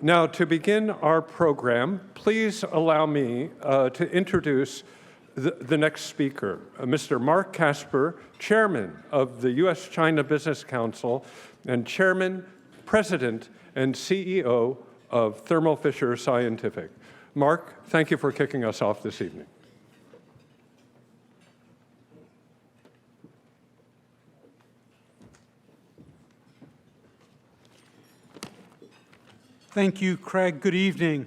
Now, to begin our program, please allow me to introduce the next speaker, Mr. Mark Casper, Chairman of the U.S. China Business Council and Chairman, President, and CEO of Thermo Fisher Scientific. Mark, thank you for kicking us off this evening. Thank you, Craig. Good evening,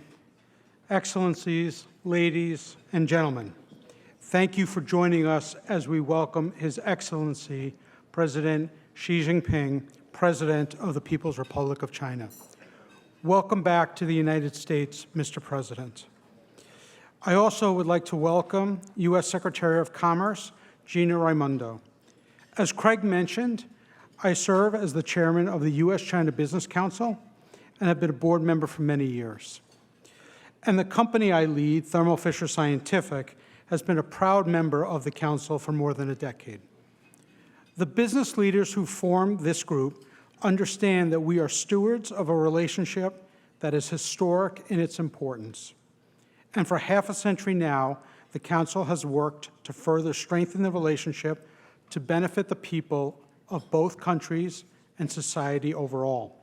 Excellencies, ladies and gentlemen. Thank you for joining us as we welcome His Excellency, President Xi Jinping, President of the People's Republic of China. Welcome back to the United States, Mr. President. I also would like to welcome U.S. Secretary of Commerce, Gina Raimondo. As Craig mentioned, I serve as the chairman of the U.S. China Business Council and have been a board member for many years. And the company I lead, Thermo Fisher Scientific, has been a proud member of the Council for more than a decade. The business leaders who formed this group understand that we are stewards of a relationship that is historic in its importance. And for half a century now, the Council has worked to further strengthen the relationship to benefit the people of both countries and society overall.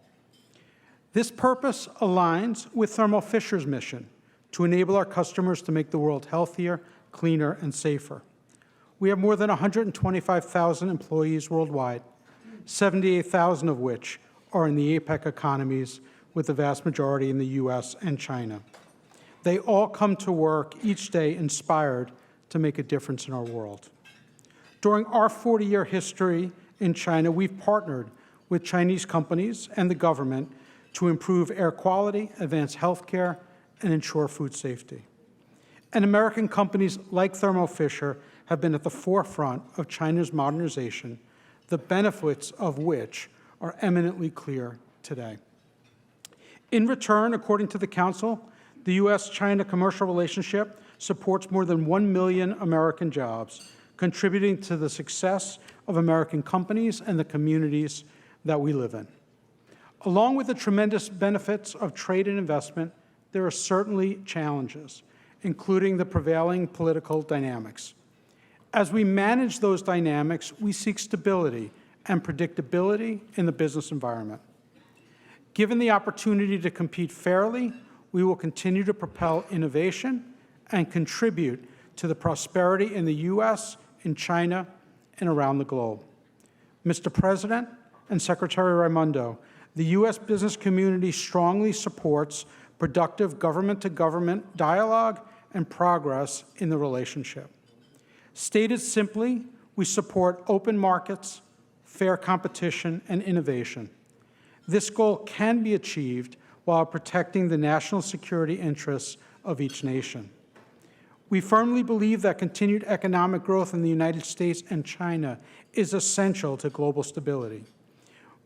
This purpose aligns with Thermo Fisher's mission to enable our customers to make the world healthier, cleaner, and safer. We have more than 125,000 employees worldwide, 78,000 of which are in the APEC economies, with the vast majority in the U.S. and China. They all come to work each day inspired to make a difference in our world. During our 40-year history in China, we've partnered with Chinese companies and the government to improve air quality, advance health care, and ensure food safety. And American companies like Thermo Fisher have been at the forefront of China's modernization, the benefits of which are eminently clear today. In return, according to the Council, the U.S.-China commercial relationship supports more than 1 million American jobs, contributing to the success of American companies and the communities that we live in. Along with the tremendous benefits of trade and investment, there are certainly challenges, including the prevailing political dynamics. As we manage those dynamics, we seek stability and predictability in the business environment. Given the opportunity to compete fairly, we will continue to propel innovation and contribute to the prosperity in the U.S., in China, and around the globe. Mr. President and Secretary Raimondo, the U.S. business community strongly supports productive government-to-government dialogue and progress in the relationship. Stated simply, we support open markets, fair competition, and innovation. This goal can be achieved while protecting the national security interests of each nation. We firmly believe that continued economic growth in the United States and China is essential to global stability.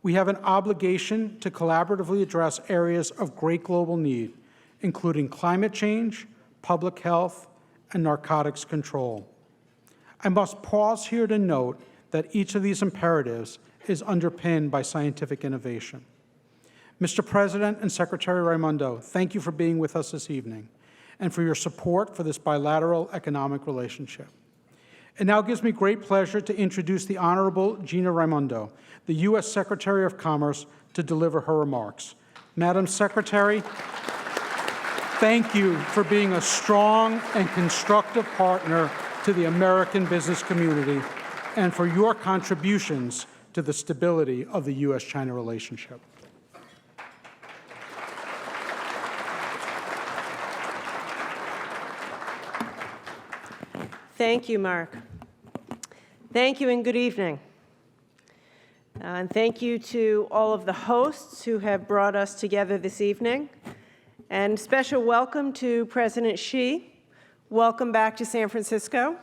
We have an obligation to collaboratively address areas of great global need, including climate change, public health, and narcotics control. I must pause here to note that each of these imperatives is underpinned by scientific innovation. Mr. President and Secretary Raimondo, thank you for being with us this evening and for your support for this bilateral economic relationship. It now gives me great pleasure to introduce the Honorable Gina Raimondo, the U.S. Secretary of Commerce, to deliver her remarks. Madam Secretary, thank you for being a strong and constructive partner to the American business community and for your contributions to the stability of the U.S.-China relationship. Thank you, Mark. Thank you and good evening. And thank you to all of the hosts who have brought us together this evening. And special welcome to President Xi. Welcome back to San Francisco.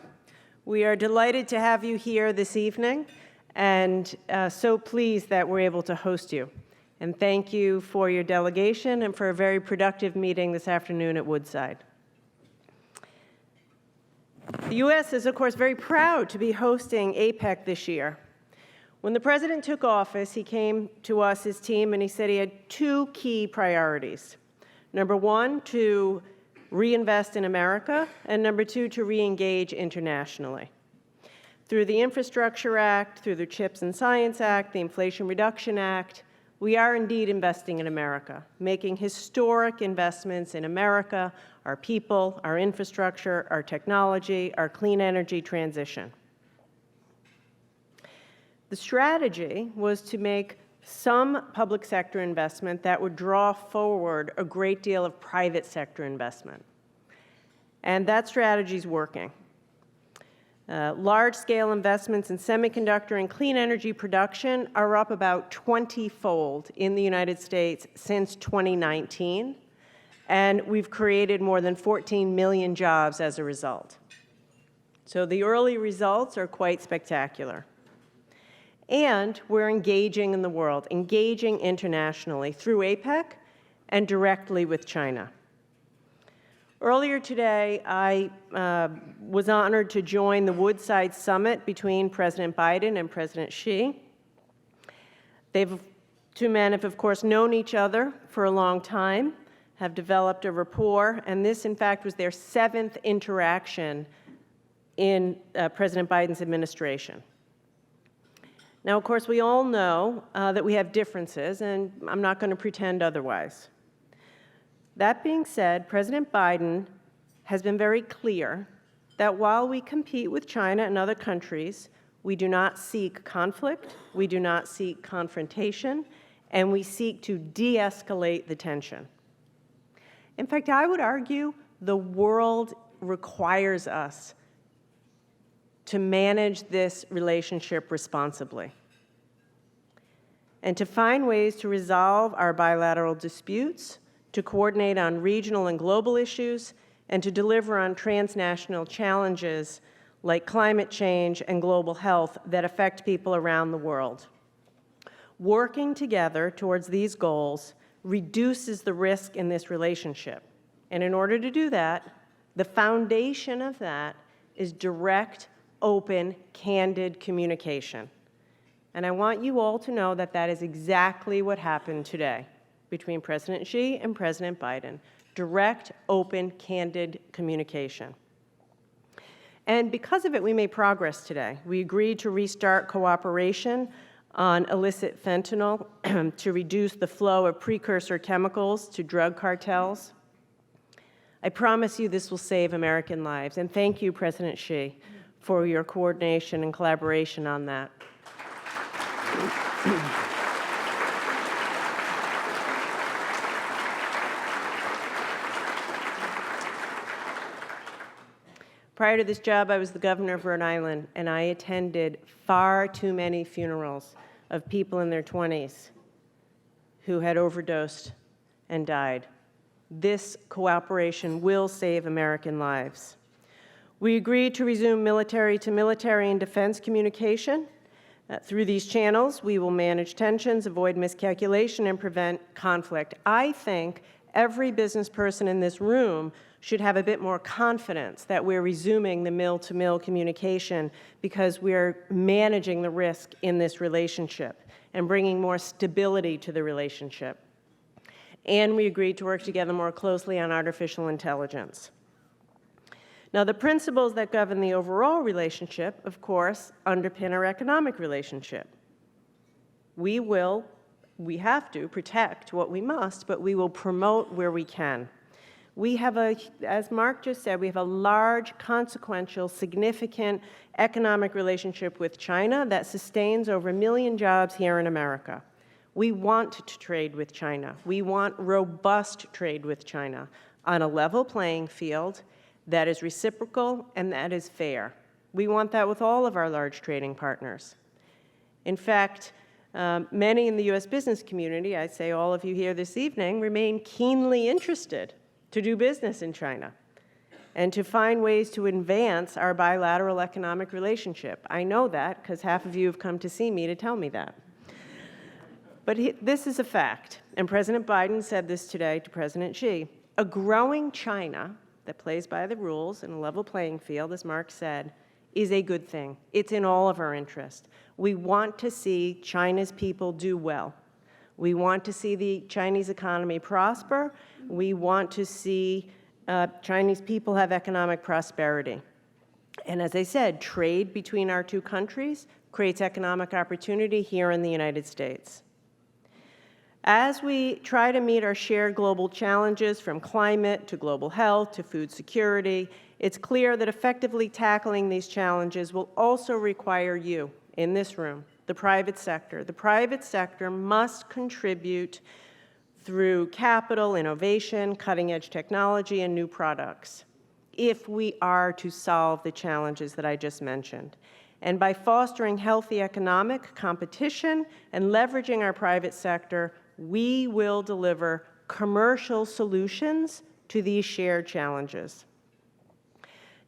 We are delighted to have you here this evening and so pleased that we're able to host you. And thank you for your delegation and for a very productive meeting this afternoon at Woodside. The U.S. is, of course, very proud to be hosting APEC this year. When the President took office, he came to us, his team, and he said he had two key priorities. Number one, to reinvest in America, and number two, to re-engage internationally. Through the Infrastructure Act, through the CHIPS and Science Act, the Inflation Reduction Act, we are indeed investing in America, making historic investments in America, our people, our infrastructure, our technology, our clean energy transition. The strategy was to make some public sector investment that would draw forward a great deal of private sector investment. And that strategy is working. Large-scale investments in semiconductor and clean energy production are up about 20-fold in the United States since 2019, and we've created more than 14 million jobs as a result. So the early results are quite spectacular. And we're engaging in the world, engaging internationally through APEC and directly with China. Earlier today, I was honored to join the Woodside Summit between President Biden and President Xi. Two men have, of course, known each other for a long time, have developed a rapport, and this, in fact, was their 7th interaction in President Biden's administration. Now, of course, we all know that we have differences, and I'm not going to pretend otherwise. That being said, President Biden has been very clear that while we compete with China and other countries, we do not seek conflict, we do not seek confrontation, and we seek to de-escalate the tension. In fact, I would argue the world requires us to manage this relationship responsibly and to find ways to resolve our bilateral disputes, to coordinate on regional and global issues, and to deliver on transnational challenges like climate change and global health that affect people around the world. Working together towards these goals reduces the risk in this relationship. And in order to do that, the foundation of that is direct, open, candid communication. And I want you all to know that that is exactly what happened today between President Xi and President Biden. Direct, open, candid communication. And because of it, we made progress today. We agreed to restart cooperation on illicit fentanyl to reduce the flow of precursor chemicals to drug cartels. I promise you this will save American lives. And thank you, President Xi, for your coordination and collaboration on that. Prior to this job, I was the governor of Rhode Island, and I attended far too many funerals of people in their 20s who had overdosed and died. This cooperation will save American lives. We agreed to resume military-to-military and defense communication. Through these channels, we will manage tensions, avoid miscalculation, and prevent conflict. I think every business person in this room should have a bit more confidence that we're resuming the mill-to-mill communication because we're managing the risk in this relationship and bringing more stability to the relationship. And we agreed to work together more closely on artificial intelligence. Now, the principles that govern the overall relationship, of course, underpin our economic relationship. We have to protect what we must, but we will promote where we can. We have as Mark just said, we have a large, consequential, significant economic relationship with China that sustains over 1 million jobs here in America. We want to trade with China. We want robust trade with China on a level playing field that is reciprocal and that is fair. We want that with all of our large trading partners. In fact, many in the U.S. business community, I'd say all of you here this evening, remain keenly interested to do business in China and to find ways to advance our bilateral economic relationship. I know that because half of you have come to see me to tell me that. But this is a fact, and President Biden said this today to President Xi. A growing China that plays by the rules in a level playing field, as Mark said, is a good thing. It's in all of our interest. We want to see China's people do well. We want to see the Chinese economy prosper. We want to see Chinese people have economic prosperity. And as I said, trade between our two countries creates economic opportunity here in the United States. As we try to meet our shared global challenges, from climate to global health to food security, it's clear that effectively tackling these challenges will also require you in this room, the private sector. The private sector must contribute through capital, innovation, cutting-edge technology, and new products if we are to solve the challenges that I just mentioned. And by fostering healthy economic competition and leveraging our private sector, we will deliver commercial solutions to these shared challenges.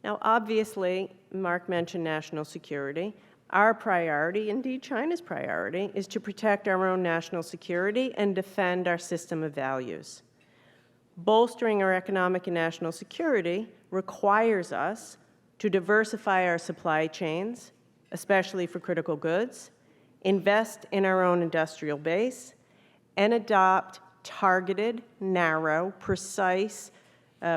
Now, obviously, Mark mentioned national security. Our priority, indeed China's priority, is to protect our own national security and defend our system of values. Bolstering our economic and national security requires us to diversify our supply chains, especially for critical goods, invest in our own industrial base, and adopt targeted, narrow, precise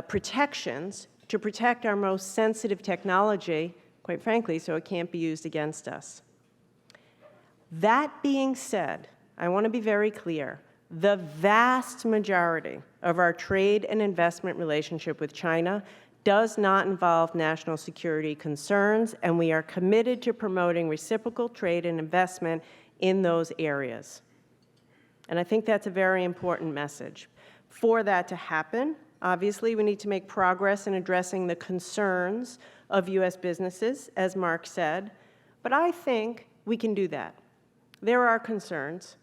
protections to protect our most sensitive technology, quite frankly, so it can't be used against us. That being said, I want to be very clear. The vast majority of our trade and investment relationship with China does not involve national security concerns, and we are committed to promoting reciprocal trade and investment in those areas. And I think that's a very important message. For that to happen, obviously, we need to make progress in addressing the concerns of U.S. businesses, as Mark said, but I think we can do that. There are concerns,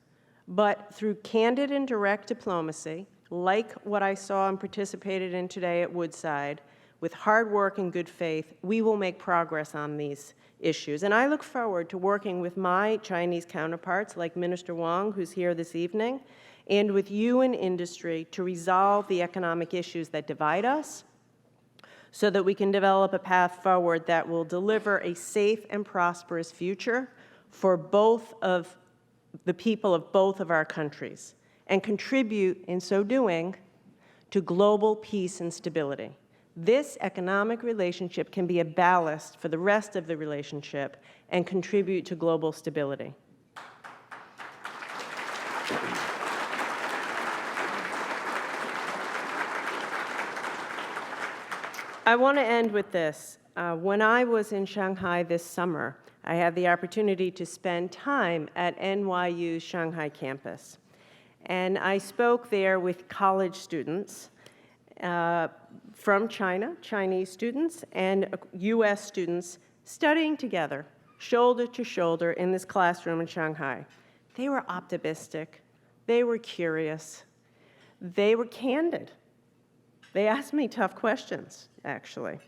but through candid and direct diplomacy, like what I saw and participated in today at Woodside, with hard work and good faith, we will make progress on these issues. And I look forward to working with my Chinese counterparts, like Minister Wang, who's here this evening, and with you in industry to resolve the economic issues that divide us so that we can develop a path forward that will deliver a safe and prosperous future for both of the people of both of our countries and contribute, in so doing, to global peace and stability. This economic relationship can be a ballast for the rest of the relationship and contribute to global stability. I want to end with this. When I was in Shanghai this summer, I had the opportunity to spend time at NYU's Shanghai campus. And I spoke there with college students from China, Chinese students, and U.S. students studying together, shoulder to shoulder in this classroom in Shanghai. They were optimistic. They were curious. They were candid. They asked me tough questions, actually.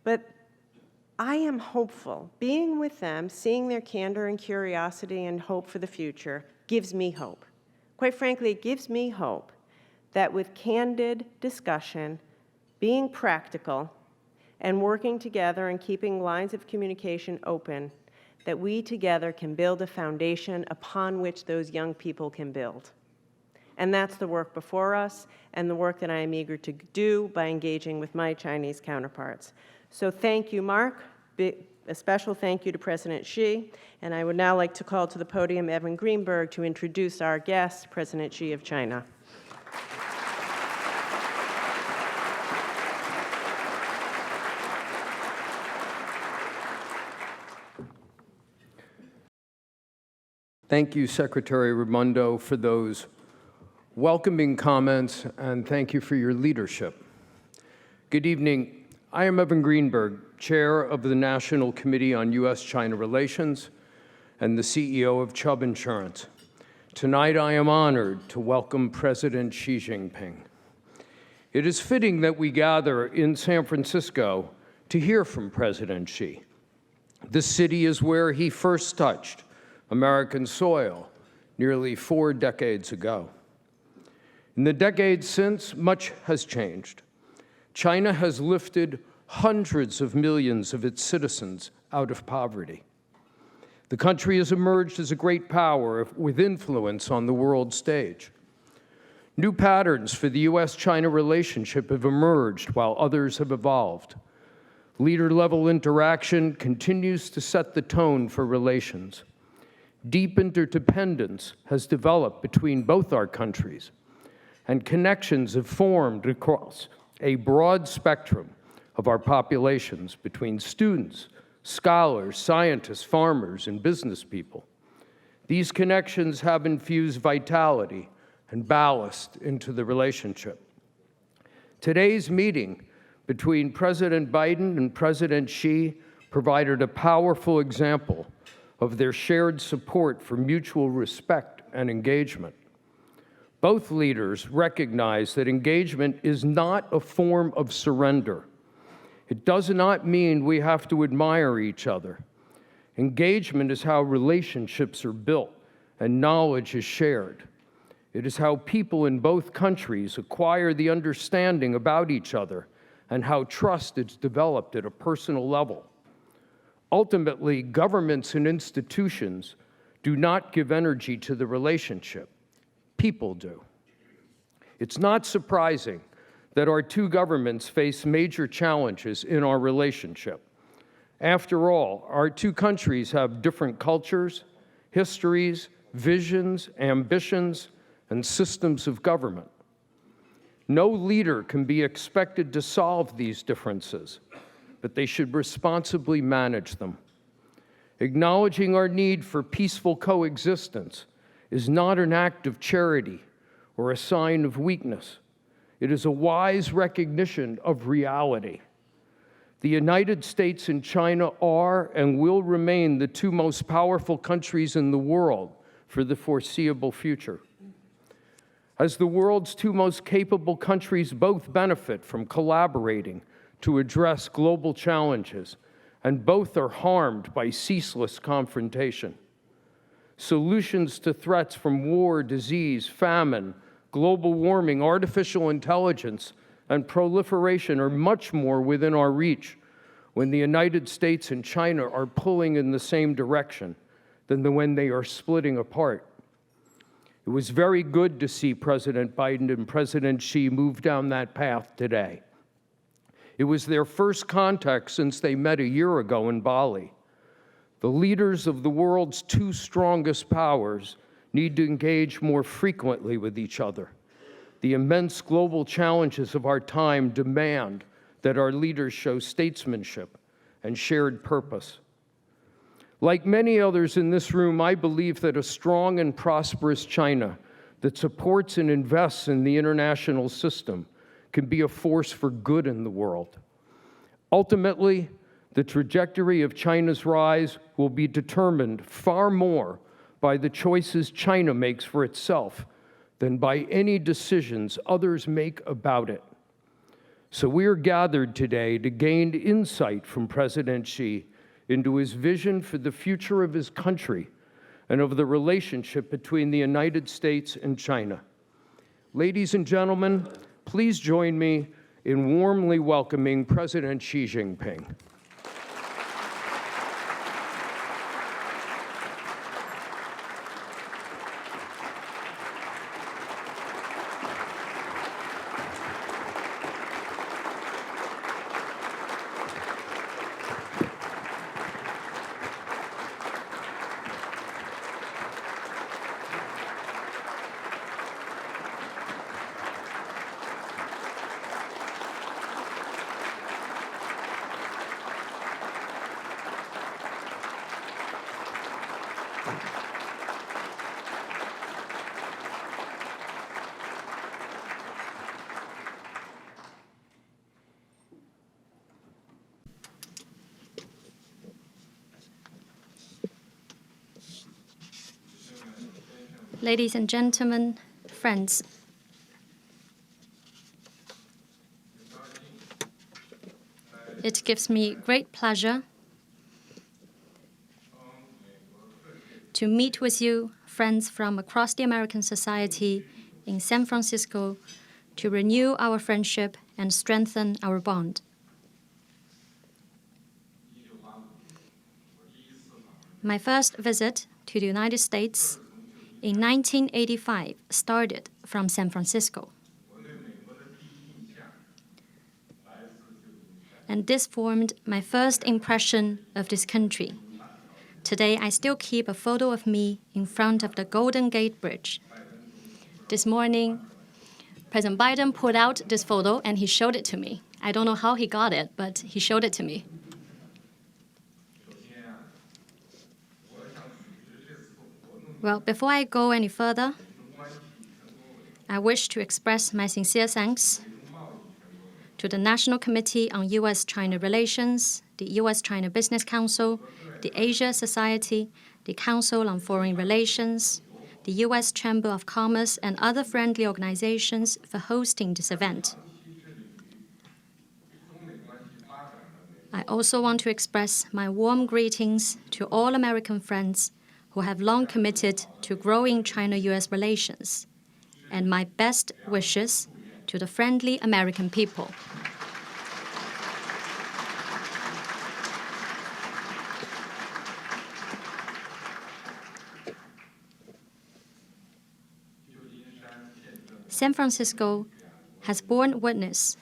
But I am hopeful. Being with them, seeing their candor and curiosity and hope for the future gives me hope. Quite frankly, it gives me hope that with candid discussion, being practical, and working together and keeping lines of communication open, that we together can build a foundation upon which those young people can build. And that's the work before us and the work that I am eager to do by engaging with my Chinese counterparts. So thank you, Mark. A special thank you to President Xi. And I would now like to call to the podium Evan Greenberg to introduce our guest, President Xi of China. Thank you, Secretary Raimondo, for those welcoming comments, and thank you for your leadership. Good evening. I am Evan Greenberg, Chair of the National Committee on U.S. China Relations and the CEO of Chubb Insurance. Tonight, I am honored to welcome President Xi Jinping. It is fitting that we gather in San Francisco to hear from President Xi. This city is where he first touched American soil nearly 4 decades ago. In the decades since, much has changed. China has lifted hundreds of millions of its citizens out of poverty. The country has emerged as a great power with influence on the world stage. New patterns for the U.S. China relationship have emerged while others have evolved. Leader-level interaction continues to set the tone for relations. Deep interdependence has developed between both our countries, and connections have formed across a broad spectrum of our populations between students, scholars, scientists, farmers, and business people. These connections have infused vitality and ballast into the relationship. Today's meeting between President Biden and President Xi provided a powerful example of their shared support for mutual respect and engagement. Both leaders recognize that engagement is not a form of surrender. It does not mean we have to admire each other. Engagement is how relationships are built and knowledge is shared. It is how people in both countries acquire the understanding about each other and how trust is developed at a personal level. Ultimately, governments and institutions do not give energy to the relationship. People do. It's not surprising that our two governments face major challenges in our relationship. After all, our two countries have different cultures, histories, visions, ambitions, and systems of government. No leader can be expected to solve these differences, but they should responsibly manage them. Acknowledging our need for peaceful coexistence is not an act of charity or a sign of weakness. It is a wise recognition of reality. The United States and China are and will remain the two most powerful countries in the world for the foreseeable future. As the world's two most capable countries both benefit from collaborating to address global challenges, and both are harmed by ceaseless confrontation. Solutions to threats from war, disease, famine, global warming, artificial intelligence, and proliferation are much more within our reach when the United States and China are pulling in the same direction than when they are splitting apart. It was very good to see President Biden and President Xi move down that path today. It was their first contact since they met a year ago in Bali. The leaders of the world's two strongest powers need to engage more frequently with each other. The immense global challenges of our time demand that our leaders show statesmanship and shared purpose. Like many others in this room, I believe that a strong and prosperous China that supports and invests in the international system can be a force for good in the world. Ultimately, the trajectory of China's rise will be determined far more by the choices China makes for itself than by any decisions others make about it. So we are gathered today to gain insight from President Xi into his vision for the future of his country and of the relationship between the United States and China. Ladies and gentlemen, please join me in warmly welcoming President Xi Jinping. Ladies and gentlemen, friends. It gives me great pleasure to meet with you, friends from across the American society in San Francisco, to renew our friendship and strengthen our bond. My first visit to the United States in 1985 started from San Francisco. And this formed my first impression of this country. Today, I still keep a photo of me in front of the Golden Gate Bridge. This morning, President Biden pulled out this photo and he showed it to me. I don't know how he got it, but he showed it to me. Well, before I go any further, I wish to express my sincere thanks to the National Committee on U.S. China Relations, the U.S. China Business Council, the Asia Society, the Council on Foreign Relations, the U.S. Chamber of Commerce, and other friendly organizations for hosting this event. I also want to express my warm greetings to all American friends who have long committed to growing China-U.S. relations, and my best wishes to the friendly American people. San Francisco has borne witness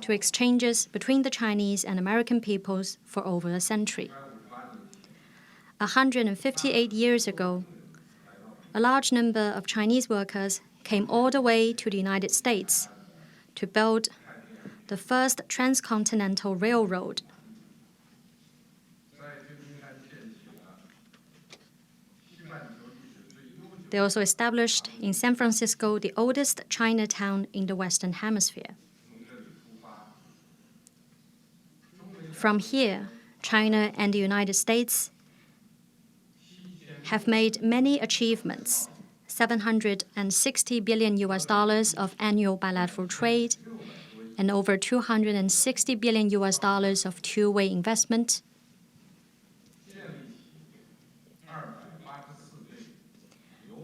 to exchanges between the Chinese and American peoples for over a century. 158 years ago, a large number of Chinese workers came all the way to the United States to build the first transcontinental railroad. They also established in San Francisco the oldest Chinatown in the Western Hemisphere. From here, China and the United States have made many achievements: $760 billion of annual bilateral trade, and over $260 billion of two-way investment.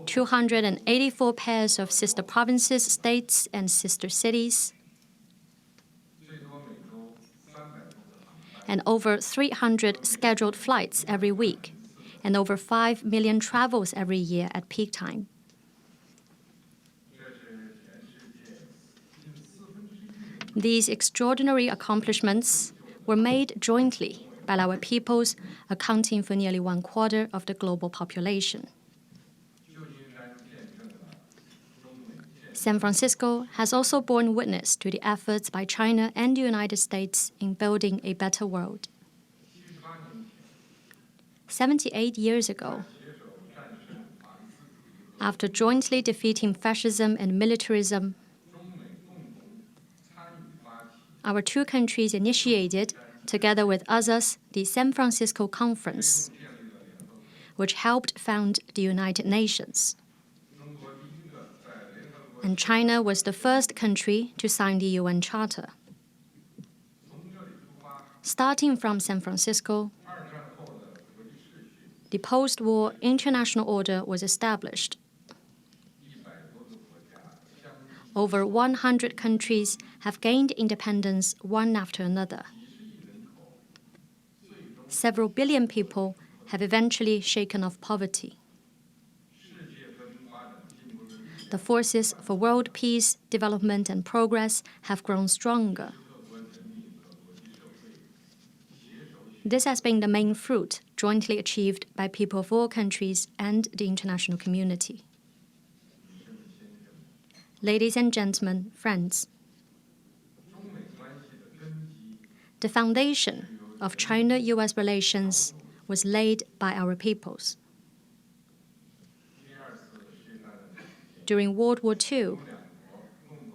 $284 pairs of sister provinces, states, and sister cities, and over 300 scheduled flights every week, and over 5 million travels every year at peak time. These extraordinary accomplishments were made jointly by our peoples, accounting for nearly 1/4 of the global population. San Francisco has also borne witness to the efforts by China and the United States in building a better world. 78 years ago, after jointly defeating fascism and militarism, our two countries initiated, together with others, the San Francisco Conference, which helped found the United Nations. And China was the first country to sign the UN Charter. Starting from San Francisco, the post-war international order was established. Over 100 countries have gained independence one after another. Several billion people have eventually shaken off poverty. The forces for world peace, development, and progress have grown stronger. This has been the main fruit jointly achieved by people of all countries and the international community. Ladies and gentlemen, friends, the foundation of China-U.S. relations was laid by our peoples. During World War II,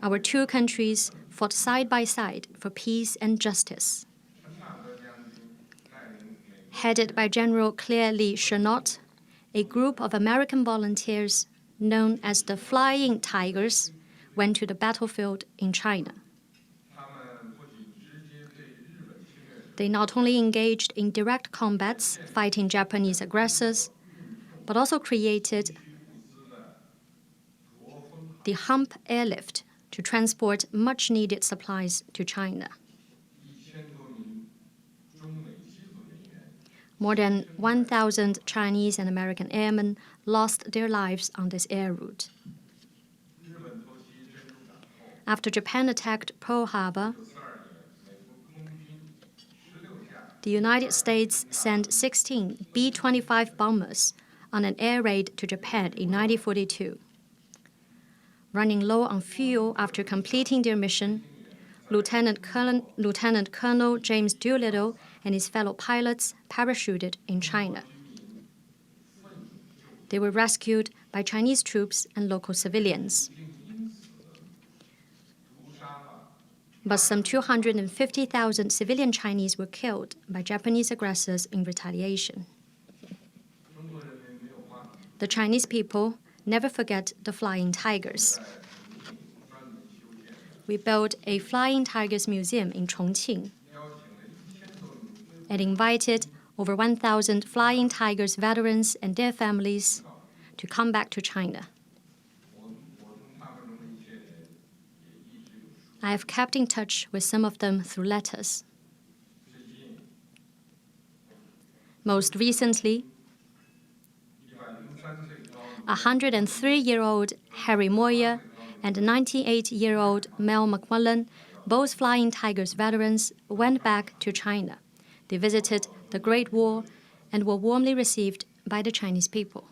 our two countries fought side by side for peace and justice. Headed by General Claire Lee Chennault, a group of American volunteers known as the Flying Tigers went to the battlefield in China. They not only engaged in direct combats fighting Japanese aggressors, but also created the Hump airlift to transport much-needed supplies to China. More than 1,000 Chinese and American airmen lost their lives on this air route. After Japan attacked Pearl Harbor, the United States sent 16 B-25 bombers on an air raid to Japan in 1942. Running low on fuel after completing their mission, Lieutenant Colonel James Doolittle and his fellow pilots parachuted in China. They were rescued by Chinese troops and local civilians. But some 250,000 civilian Chinese were killed by Japanese aggressors in retaliation. The Chinese people never forget the Flying Tigers. We built a Flying Tigers Museum in Chongqing and invited over 1,000 Flying Tigers veterans and their families to come back to China. I have kept in touch with some of them through letters. Most recently, 103-year-old Harry Moyer and 98-year-old Mel McMullen, both Flying Tigers veterans, went back to China. They visited the Great Wall and were warmly received by the Chinese people.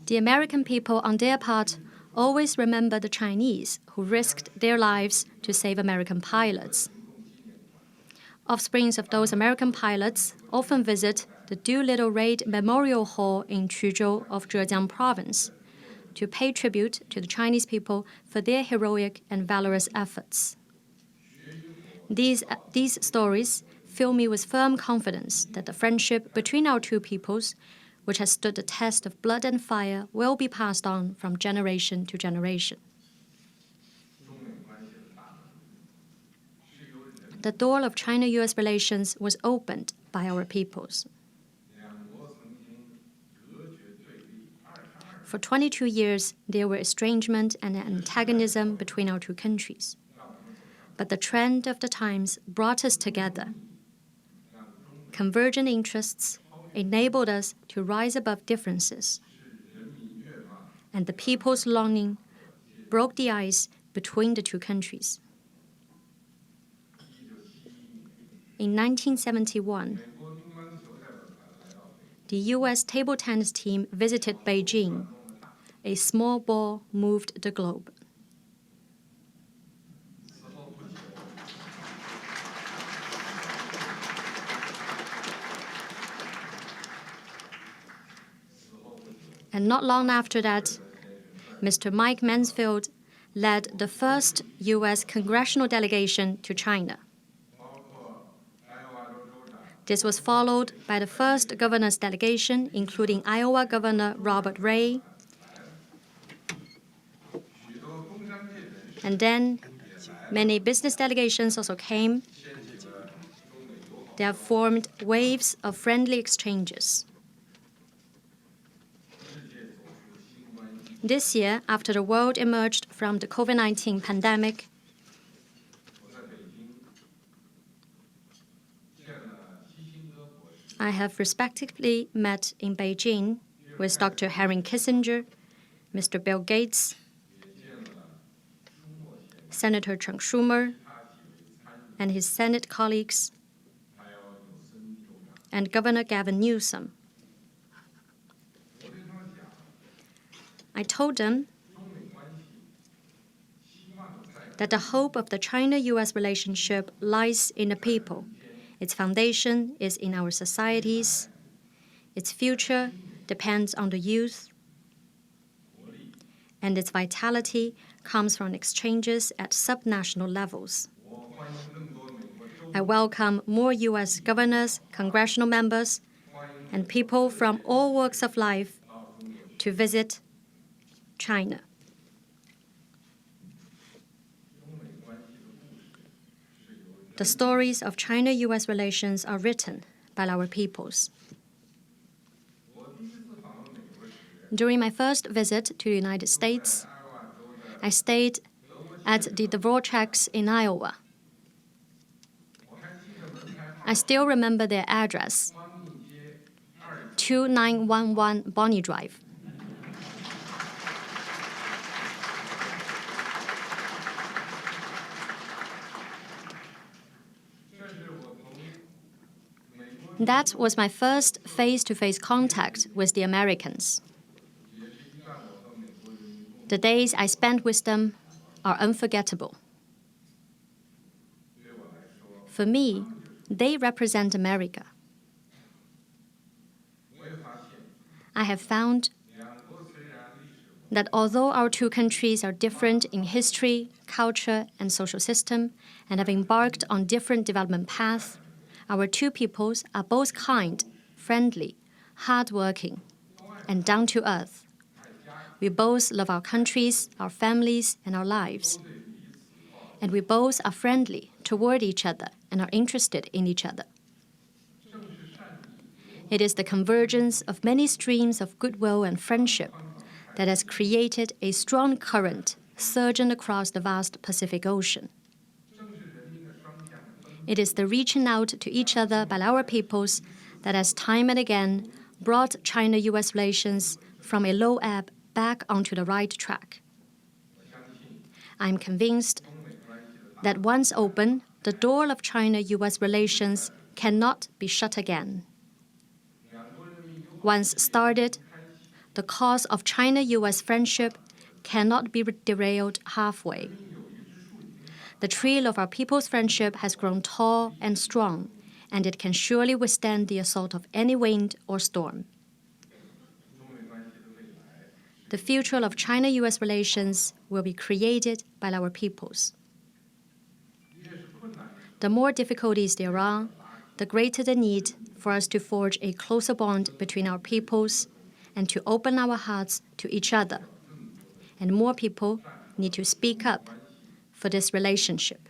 The American people, on their part, always remember the Chinese who risked their lives to save American pilots. Offsprings of those American pilots often visit the Doolittle Raid Memorial Hall in Quzhou of Zhejiang Province to pay tribute to the Chinese people for their heroic and valorous efforts. These stories fill me with firm confidence that the friendship between our two peoples, which has stood the test of blood and fire, will be passed on from generation to generation. The door of China-U.S. relations was opened by our peoples. For 22 years, there were estrangement and antagonism between our two countries. But the trend of the times brought us together. Convergent interests enabled us to rise above differences. And the people's longing broke the ice between the two countries. In 1971, the U.S. table tennis team visited Beijing. A small ball moved the globe. And not long after that, Mr. Mike Mansfield led the first U.S. congressional delegation to China. This was followed by the first governor's delegation, including Iowa Governor Robert Ray. And then many business delegations also came. They have formed waves of friendly exchanges. This year, after the world emerged from the COVID-19 pandemic, I have respectively met in Beijing with Dr. Henry Kissinger, Mr. Bill Gates, Senator Chuck Schumer, and his Senate colleagues, and Governor Gavin Newsom. I told them that the hope of the China-U.S. relationship lies in the people. Its foundation is in our societies. Its future depends on the youth. And its vitality comes from exchanges at subnational levels. I welcome more U.S. governors, congressional members, and people from all walks of life to visit China. The stories of China-U.S. relations are written by our peoples. During my first visit to the United States, I stayed at the Dvorak's in Iowa. I still remember their address, 2911 Bonnie Drive. That was my first face-to-face contact with the Americans. The days I spent with them are unforgettable. For me, they represent America. I have found that although our two countries are different in history, culture, and social system, and have embarked on different development paths, our two peoples are both kind, friendly, hardworking, and down to earth. We both love our countries, our families, and our lives. And we both are friendly toward each other and are interested in each other. It is the convergence of many streams of goodwill and friendship that has created a strong current surging across the vast Pacific Ocean. It is the reaching out to each other by our peoples that has time and again brought China-U.S. relations from a low ebb back onto the right track. I am convinced that once open, the door of China-U.S. relations cannot be shut again. Once started, the cause of China-U.S. friendship cannot be derailed halfway. The tree of our people's friendship has grown tall and strong, and it can surely withstand the assault of any wind or storm. The future of China-U.S. relations will be created by our peoples. The more difficulties there are, the greater the need for us to forge a closer bond between our peoples and to open our hearts to each other. And more people need to speak up for this relationship.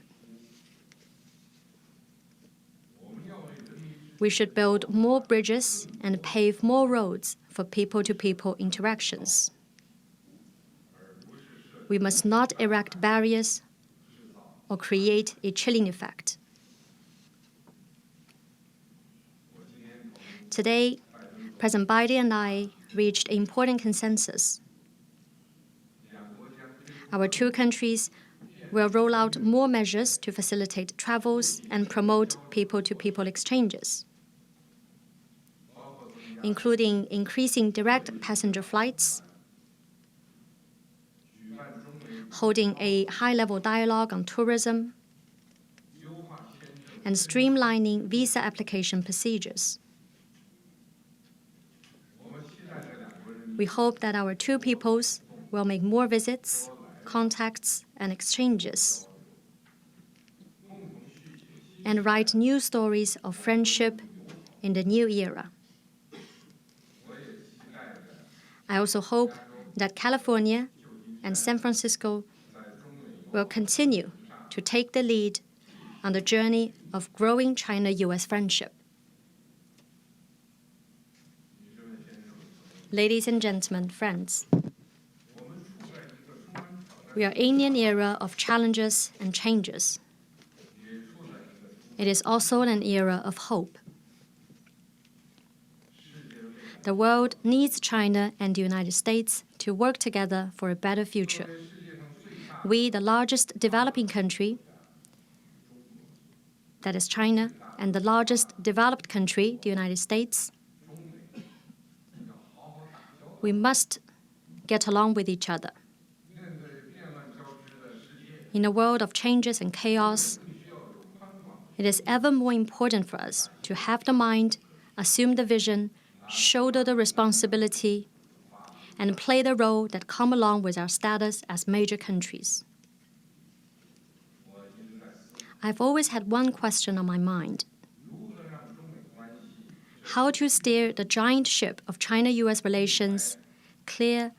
We should build more bridges and pave more roads for people-to-people interactions. We must not erect barriers or create a chilling effect. Today, President Biden and I reached an important consensus. Our two countries will roll out more measures to facilitate travels and promote people-to-people exchanges, including increasing direct passenger flights, holding a high-level dialogue on tourism, and streamlining visa application procedures. We hope that our two peoples will make more visits, contacts, and exchanges, and write new stories of friendship in the new era. I also hope that California and San Francisco will continue to take the lead on the journey of growing China-U.S. friendship. Ladies and gentlemen, friends, we are in an era of challenges and changes. It is also an era of hope. The world needs China and the United States to work together for a better future. We, the largest developing country, that is China, and the largest developed country, the United States, we must get along with each other. In a world of changes and chaos, it is ever more important for us to have the mind, assume the vision, shoulder the responsibility, and play the role that comes along with our status as major countries. I've always had one question on my mind: how to steer the giant ship of China-U.S. relations clear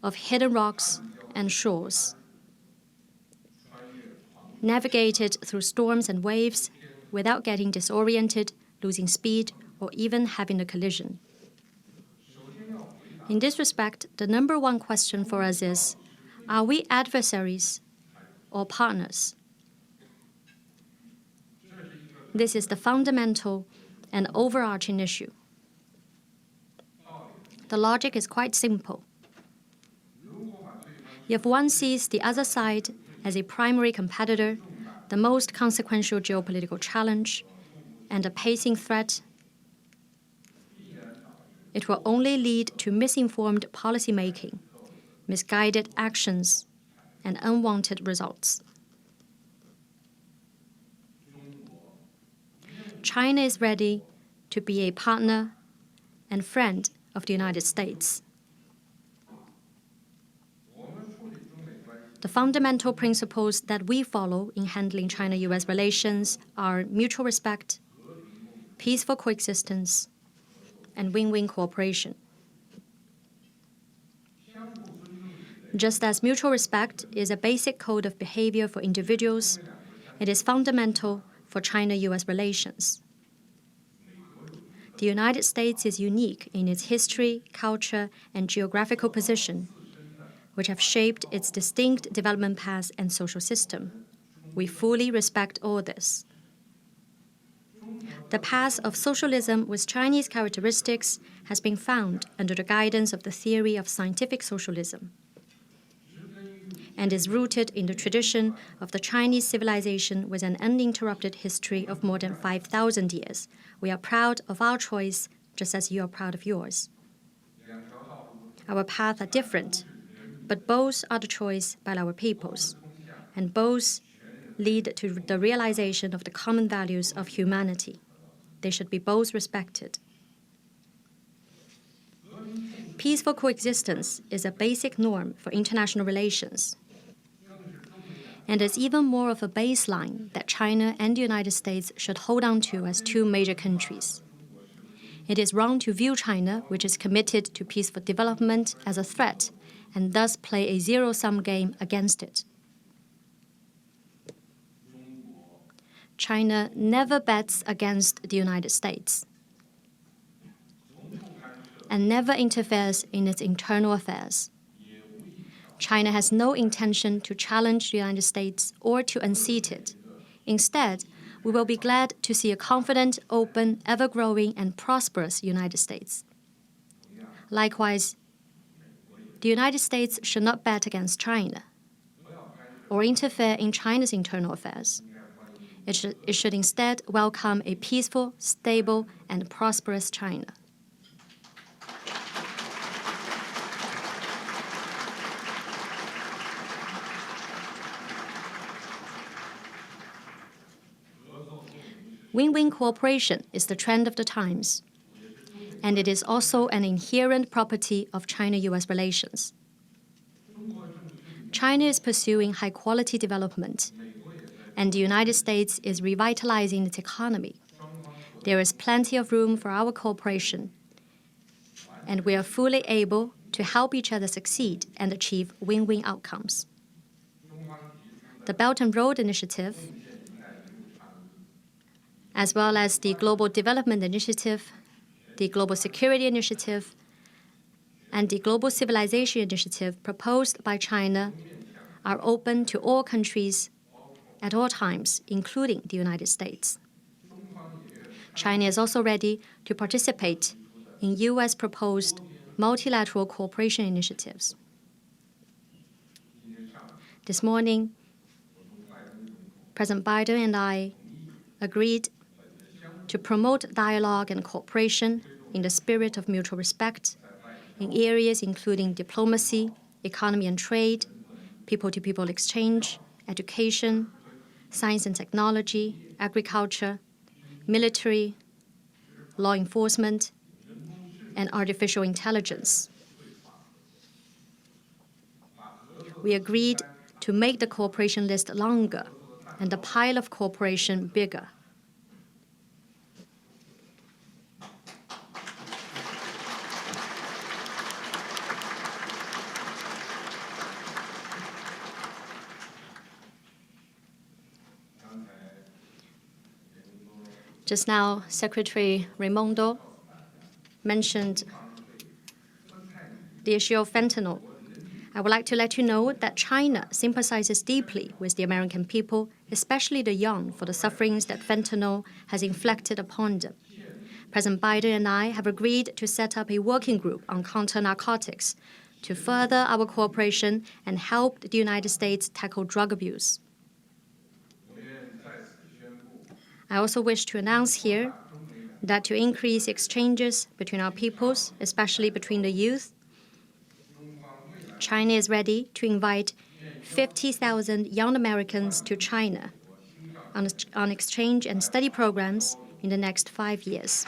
of hidden rocks and shores, navigate it through storms and waves without getting disoriented, losing speed, or even having a collision. In this respect, the number one question for us is, are we adversaries or partners? This is the fundamental and overarching issue. The logic is quite simple. If one sees the other side as a primary competitor, the most consequential geopolitical challenge, and a pacing threat, it will only lead to misinformed policymaking, misguided actions, and unwanted results. China is ready to be a partner and friend of the United States. The fundamental principles that we follow in handling China-US relations are mutual respect, peaceful coexistence, and win-win cooperation. Just as mutual respect is a basic code of behavior for individuals, it is fundamental for China-US relations. The United States is unique in its history, culture, and geographical position, which have shaped its distinct development path and social system. We fully respect all this. The path of socialism with Chinese characteristics has been found under the guidance of the theory of scientific socialism and is rooted in the tradition of the Chinese civilization with an uninterrupted history of more than 5,000 years. We are proud of our choice, just as you are proud of yours. Our paths are different, but both are the choice by our peoples, and both lead to the realization of the common values of humanity. They should be both respected. Peaceful coexistence is a basic norm for international relations, and is even more of a baseline that China and the United States should hold on to as two major countries. It is wrong to view China, which is committed to peaceful development, as a threat, and thus play a zero-sum game against it. China never bets against the United States and never interferes in its internal affairs. China has no intention to challenge the United States or to unseat it. Instead, we will be glad to see a confident, open, ever-growing, and prosperous United States. Likewise, the United States should not bet against China or interfere in China's internal affairs. It should instead welcome a peaceful, stable, and prosperous China. Win-win cooperation is the trend of the times, and it is also an inherent property of China-US relations. China is pursuing high-quality development, and the United States is revitalizing its economy. There is plenty of room for our cooperation, and we are fully able to help each other succeed and achieve win-win outcomes. The Belt and Road Initiative, as well as the Global Development Initiative, the Global Security Initiative, and the Global Civilization Initiative proposed by China, are open to all countries at all times, including the United States. China is also ready to participate in U.S. proposed multilateral cooperation initiatives. This morning, President Biden and I agreed to promote dialogue and cooperation in the spirit of mutual respect in areas including diplomacy, economy and trade, people-to-people exchange, education, science and technology, agriculture, military, law enforcement, and artificial intelligence. We agreed to make the cooperation list longer and the pile of cooperation bigger. Just now, Secretary Raimondo mentioned the issue of fentanyl. I would like to let you know that China sympathizes deeply with the American people, especially the young, for the sufferings that fentanyl has inflicted upon them. President Biden and I have agreed to set up a working group on counter-narcotics to further our cooperation and help the United States tackle drug abuse. I also wish to announce here that to increase exchanges between our peoples, especially between the youth, China is ready to invite 50,000 young Americans to China on exchange and study programs in the next 5 years.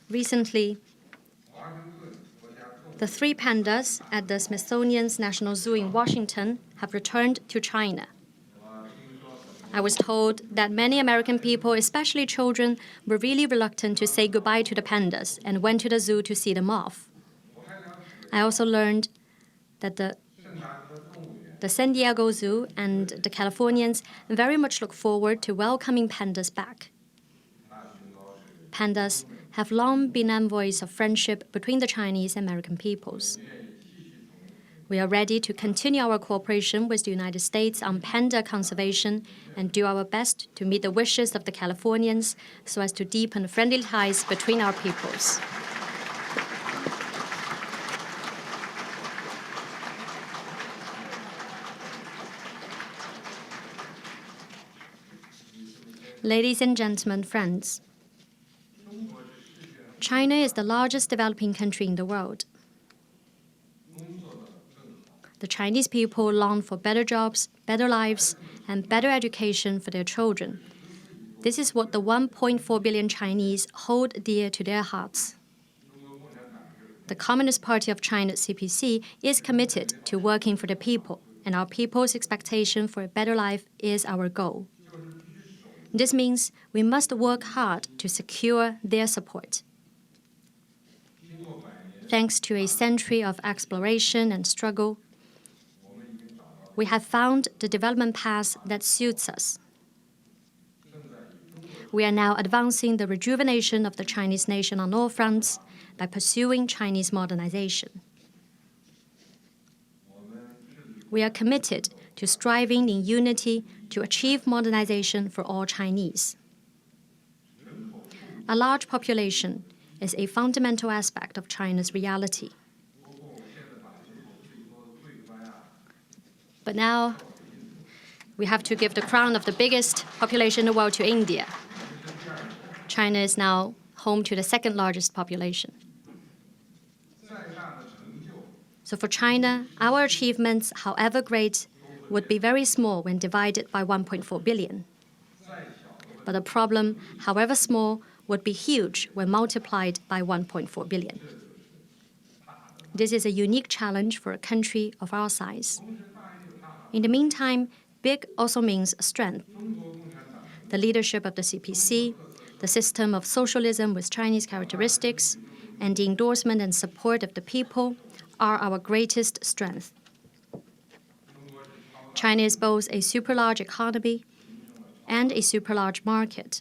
Recently, the 3 pandas at the Smithsonian's National Zoo in Washington have returned to China. I was told that many American people, especially children, were really reluctant to say goodbye to the pandas and went to the zoo to see them off. I also learned that the San Diego Zoo and the Californians very much look forward to welcoming pandas back. Pandas have long been envoys of friendship between the Chinese and American peoples. We are ready to continue our cooperation with the United States on panda conservation and do our best to meet the wishes of the Californians so as to deepen friendly ties between our peoples. Ladies and gentlemen, friends, China is the largest developing country in the world. The Chinese people long for better jobs, better lives, and better education for their children. This is what the 1.4 billion Chinese hold dear to their hearts. The Communist Party of China, CPC, is committed to working for the people, and our people's expectation for a better life is our goal. This means we must work hard to secure their support. Thanks to a century of exploration and struggle, we have found the development path that suits us. We are now advancing the rejuvenation of the Chinese nation on all fronts by pursuing Chinese modernization. We are committed to striving in unity to achieve modernization for all Chinese. A large population is a fundamental aspect of China's reality. But now, we have to give the crown of the biggest population in the world to India. China is now home to the second largest population. So for China, our achievements, however great, would be very small when divided by 1.4 billion. But the problem, however small, would be huge when multiplied by 1.4 billion. This is a unique challenge for a country of our size. In the meantime, big also means strength. The leadership of the CPC, the system of socialism with Chinese characteristics, and the endorsement and support of the people are our greatest strength. China is both a super-large economy and a super-large market.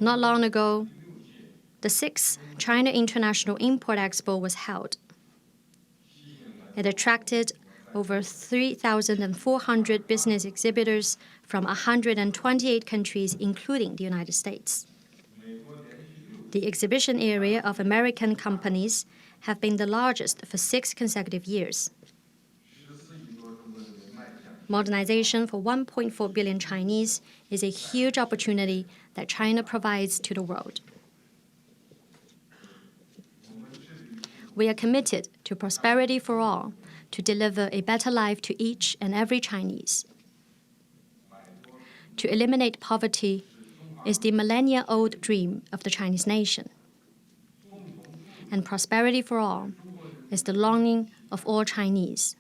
Not long ago, the 6th China International Import Expo was held. It attracted over 3,400 business exhibitors from 128 countries, including the United States. The exhibition area of American companies have been the largest for 6 consecutive years. Modernization for 1.4 billion Chinese is a huge opportunity that China provides to the world. We are committed to prosperity for all, to deliver a better life to each and every Chinese. To eliminate poverty is the millennia-old dream of the Chinese nation. And prosperity for all is the longing of all Chinese.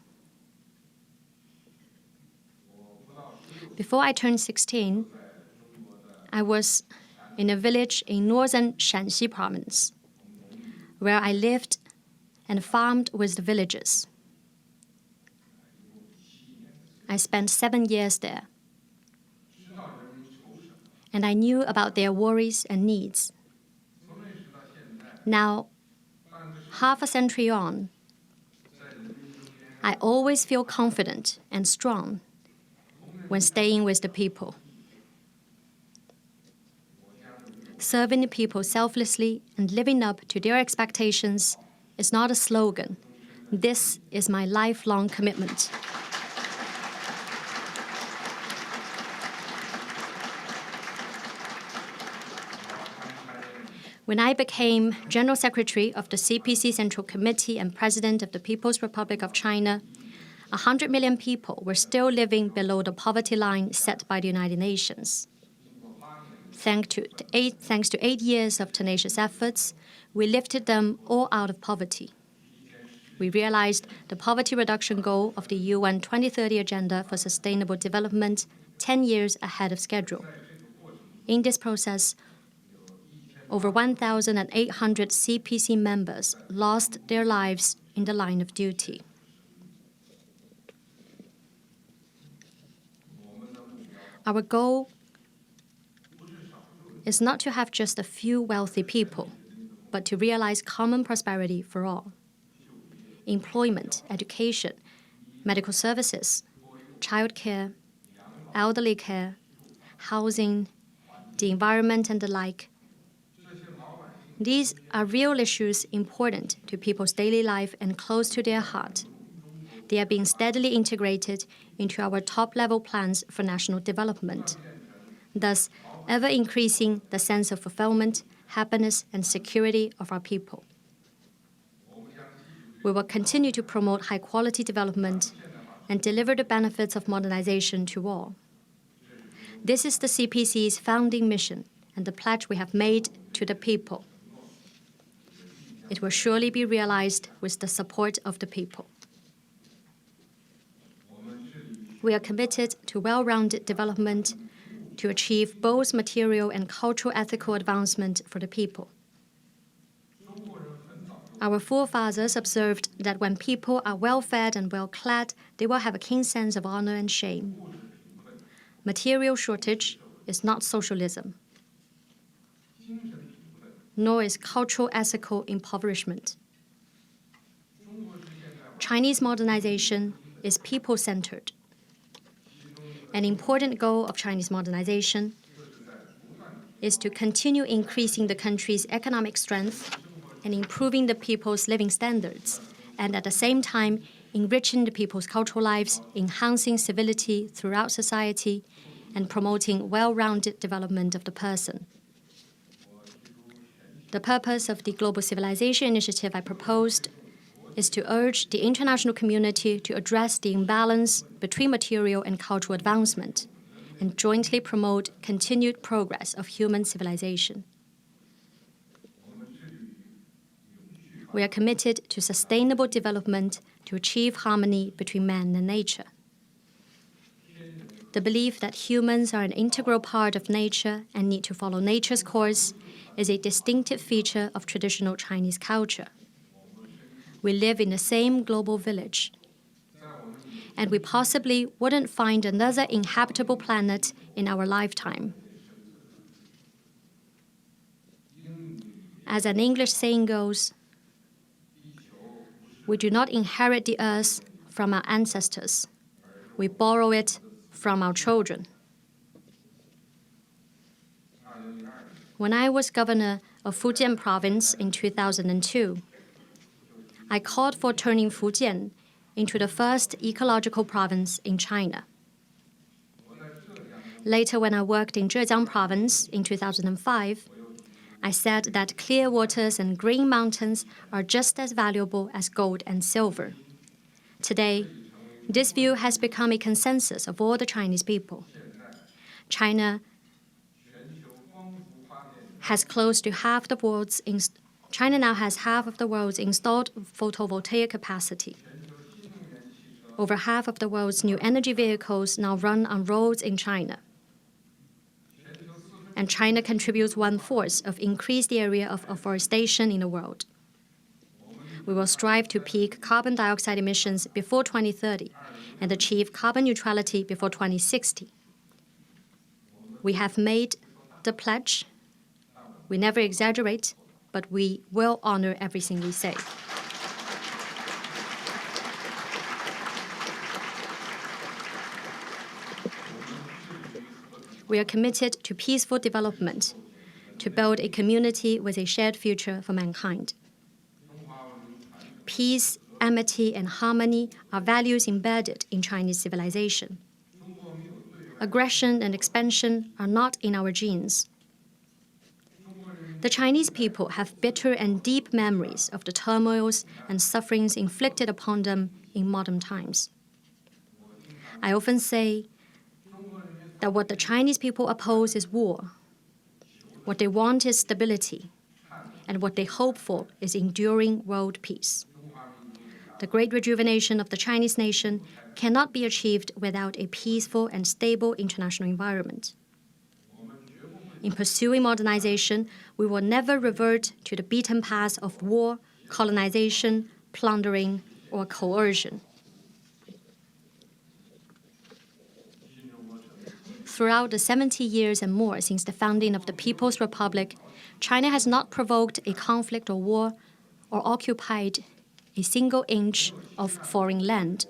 Before I turned 16, I was in a village in northern Shanxi province, where I lived and farmed with the villagers. I spent 7 years there, and I knew about their worries and needs. Now, half a century on, I always feel confident and strong when staying with the people. Serving the people selflessly and living up to their expectations is not a slogan. This is my lifelong commitment. When I became General Secretary of the CPC Central Committee and President of the People's Republic of China, 100 million people were still living below the poverty line set by the United Nations. Thanks to 8 years of tenacious efforts, we lifted them all out of poverty. We realized the poverty reduction goal of the UN 2030 Agenda for Sustainable Development 10 years ahead of schedule. In this process, over 1,800 CPC members lost their lives in the line of duty. Our goal is not to have just a few wealthy people, but to realize common prosperity for all. Employment, education, medical services, childcare, elderly care, housing, the environment, and the like. These are real issues important to people's daily life and close to their heart. They are being steadily integrated into our top-level plans for national development, thus ever increasing the sense of fulfillment, happiness, and security of our people. We will continue to promote high-quality development and deliver the benefits of modernization to all. This is the CPC's founding mission and the pledge we have made to the people. It will surely be realized with the support of the people. We are committed to well-rounded development to achieve both material and cultural ethical advancement for the people. Our forefathers observed that when people are well-fed and well-clad, they will have a keen sense of honor and shame. Material shortage is not socialism, nor is cultural ethical impoverishment. Chinese modernization is people-centered. An important goal of Chinese modernization is to continue increasing the country's economic strength and improving the people's living standards, and at the same time enriching the people's cultural lives, enhancing civility throughout society, and promoting well-rounded development of the person. The purpose of the Global Civilization Initiative I proposed is to urge the international community to address the imbalance between material and cultural advancement and jointly promote continued progress of human civilization. We are committed to sustainable development to achieve harmony between man and nature. The belief that humans are an integral part of nature and need to follow nature's course is a distinctive feature of traditional Chinese culture. We live in the same global village, and we possibly wouldn't find another inhabitable planet in our lifetime. As an English saying goes, we do not inherit the earth from our ancestors. We borrow it from our children. When I was governor of Fujian province in 2002, I called for turning Fujian into the first ecological province in China. Later, when I worked in Zhejiang province in 2005, I said that clear waters and green mountains are just as valuable as gold and silver. Today, this view has become a consensus of all the Chinese people. China now has half of the world's installed photovoltaic capacity. Over half of the world's new energy vehicles now run on roads in China. And China contributes 1/4 of increased area of afforestation in the world. We will strive to peak carbon dioxide emissions before 2030 and achieve carbon neutrality before 2060. We have made the pledge. We never exaggerate, but we will honor everything we say. We are committed to peaceful development, to build a community with a shared future for mankind. Peace, amity, and harmony are values embedded in Chinese civilization. Aggression and expansion are not in our genes. The Chinese people have bitter and deep memories of the turmoils and sufferings inflicted upon them in modern times. I often say that what the Chinese people oppose is war. What they want is stability, and what they hope for is enduring world peace. The great rejuvenation of the Chinese nation cannot be achieved without a peaceful and stable international environment. In pursuing modernization, we will never revert to the beaten path of war, colonization, plundering, or coercion. Throughout the 70 years and more since the founding of the People's Republic, China has not provoked a conflict or war or occupied a single inch of foreign land.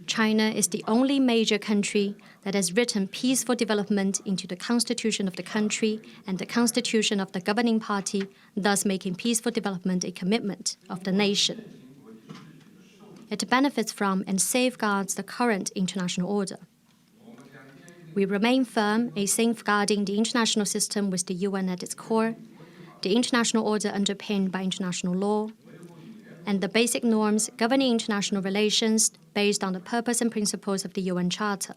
China is the only major country that has written peaceful development into the constitution of the country and the constitution of the governing party, thus making peaceful development a commitment of the nation. It benefits from and safeguards the current international order. We remain firm in safeguarding the international system with the UN at its core, the international order underpinned by international law, and the basic norms governing international relations based on the purpose and principles of the UN Charter.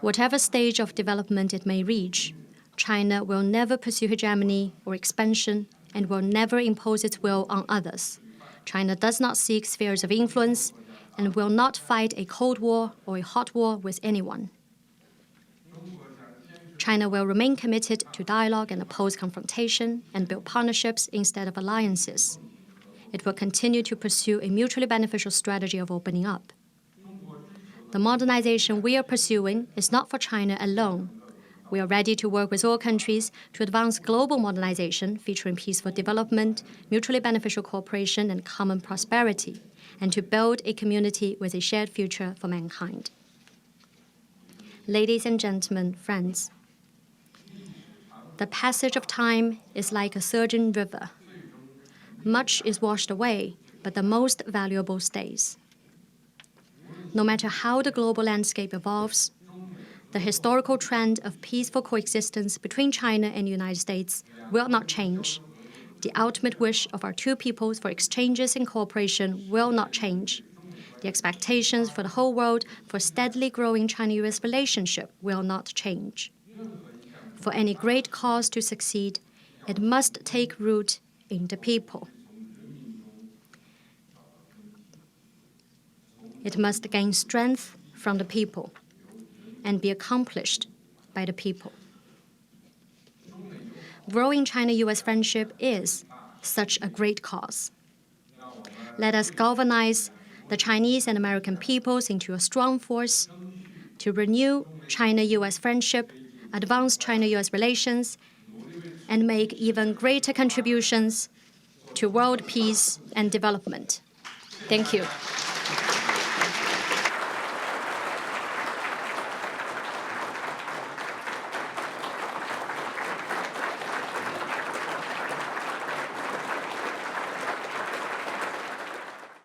Whatever stage of development it may reach, China will never pursue hegemony or expansion and will never impose its will on others. China does not seek spheres of influence and will not fight a cold war or a hot war with anyone. China will remain committed to dialogue and oppose confrontation and build partnerships instead of alliances. It will continue to pursue a mutually beneficial strategy of opening up. The modernization we are pursuing is not for China alone. We are ready to work with all countries to advance global modernization featuring peaceful development, mutually beneficial cooperation, and common prosperity, and to build a community with a shared future for mankind. Ladies and gentlemen, friends, the passage of time is like a surging river. Much is washed away, but the most valuable stays. No matter how the global landscape evolves, the historical trend of peaceful coexistence between China and the United States will not change. The ultimate wish of our two peoples for exchanges and cooperation will not change. The expectations for the whole world for steadily growing China-US relationship will not change. For any great cause to succeed, it must take root in the people. It must gain strength from the people and be accomplished by the people. Growing China-US friendship is such a great cause. Let us galvanize the Chinese and American peoples into a strong force to renew China-US friendship, advance China-US relations, and make even greater contributions to world peace and development. Thank you.